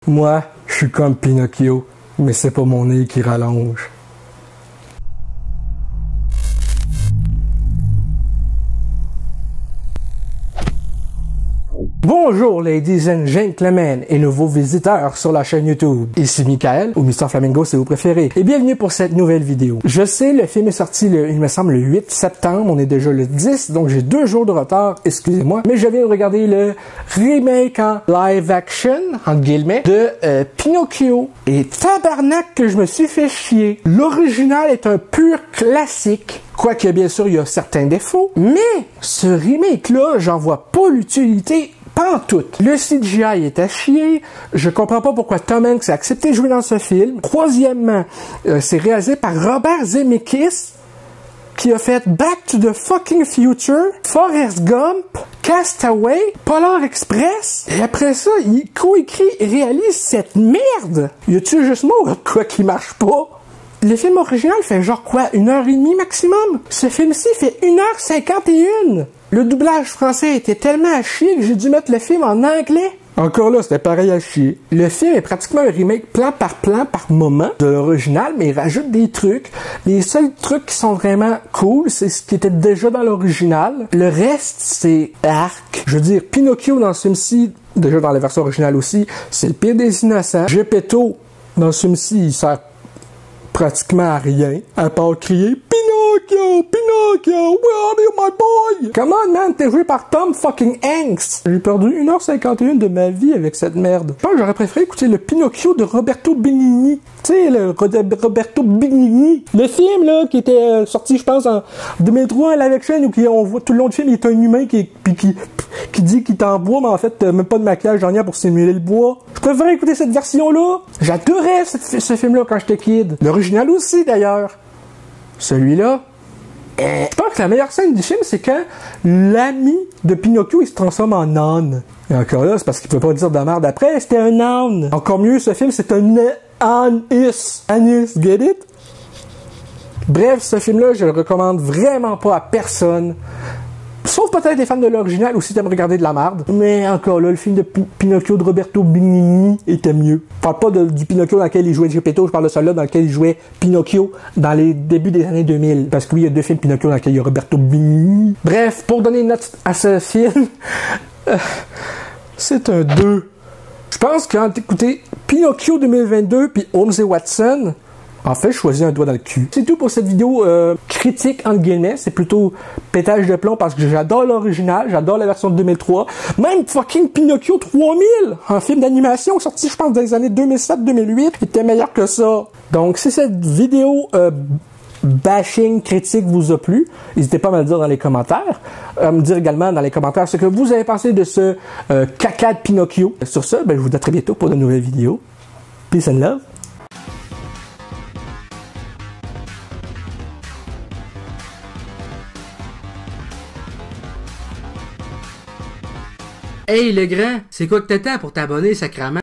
Moi, je suis comme Pinocchio, mais c'est pas mon nez qui rallonge. Bonjour ladies and gentlemen et nouveaux visiteurs sur la chaîne YouTube. Ici Michael, ou Mr Flamingo si vous préférez, et bienvenue pour cette nouvelle vidéo. Je sais, le film est sorti il me semble le 8 septembre, on est déjà le 10, donc j'ai 2 jours de retard, excusez-moi, mais je viens de regarder le remake en live action, entre guillemets, de Pinocchio. Et tabarnak que je me suis fait chier. L'original est un pur classique. Quoique, bien sûr, il y a certains défauts, mais ce remake-là, j'en vois pas l'utilité pantoute. Le CGI est à chier. Je comprends pas pourquoi Tom Hanks a accepté de jouer dans ce film. Troisièmement, c'est réalisé par Robert Zemeckis, qui a fait Back to the fucking Future, Forrest Gump, Castaway, Polar Express, et après ça, il coécrit et réalise cette merde. Y a-tu juste moi quoi qui marche pas? Le film original fait genre quoi, 1h30 maximum? Ce film-ci fait 1h51! Le doublage français était tellement à chier que j'ai dû mettre le film en anglais. Encore là, c'était pareil à chier. Le film est pratiquement un remake plan par moment de l'original, mais il rajoute des trucs. Les seuls trucs qui sont vraiment cool, c'est ce qui était déjà dans l'original. Le reste, c'est arc. Je veux dire, Pinocchio dans ce film-ci, déjà dans la version originale aussi, c'est le pire des innocents. Geppetto, dans ce film-ci, il sert pratiquement à rien, à part crier « Pinocchio! Pinocchio! Where are you, my boy? » Come on, man, t'es joué par Tom fucking Hanks! J'ai perdu 1h51 de ma vie avec cette merde. Je pense que j'aurais préféré écouter le Pinocchio de Roberto Benigni. Tu sais, le Roberto Benigni. Le film, là, qui était sorti, je pense, en 2003 à live action, où on voit tout le long du film, il est un humain qui dit qu'il est en bois, mais en fait, même pas de maquillage, j'en ai pour simuler le bois. Je préférais écouter cette version-là. J'adorais ce film-là quand j'étais kid. L'original aussi, d'ailleurs. Celui-là. Je pense que la meilleure scène du film, c'est quand l'ami de Pinocchio, il se transforme en âne. Et encore là, c'est parce qu'il peut pas dire de la merde après, c'était un âne. Encore mieux, ce film, c'est un anis. Anis, get it? Bref, ce film-là, je le recommande vraiment pas à personne. Sauf peut-être les fans de l'original ou si t'aimes regarder de la merde. Mais encore là, le film de Pinocchio de Roberto Benigni était mieux. Je parle pas du Pinocchio dans lequel il jouait Geppetto, je parle de celui-là dans lequel il jouait Pinocchio dans les débuts des années 2000. Parce que oui, il y a 2 films Pinocchio dans lesquels il y a Roberto Benigni. Bref, pour donner une note à ce film, c'est un 2. Je pense que quand t'écoutez Pinocchio 2022 puis Holmes et Watson, en fait, je choisis un doigt dans le cul. C'est tout pour cette vidéo critique, entre guillemets. C'est plutôt pétage de plomb parce que j'adore l'original, j'adore la version de 2003. Même fucking Pinocchio 3000, un film d'animation sorti, je pense, dans les années 2007-2008, était meilleur que ça. Donc, si cette vidéo bashing, critique vous a plu, n'hésitez pas à me le dire dans les commentaires. Me dire également dans les commentaires ce que vous avez pensé de ce caca de Pinocchio. Sur ce, je vous dis à très bientôt pour de nouvelles vidéos. Peace and love. Hey le grand, c'est quoi que t'attends pour t'abonner, sacrément?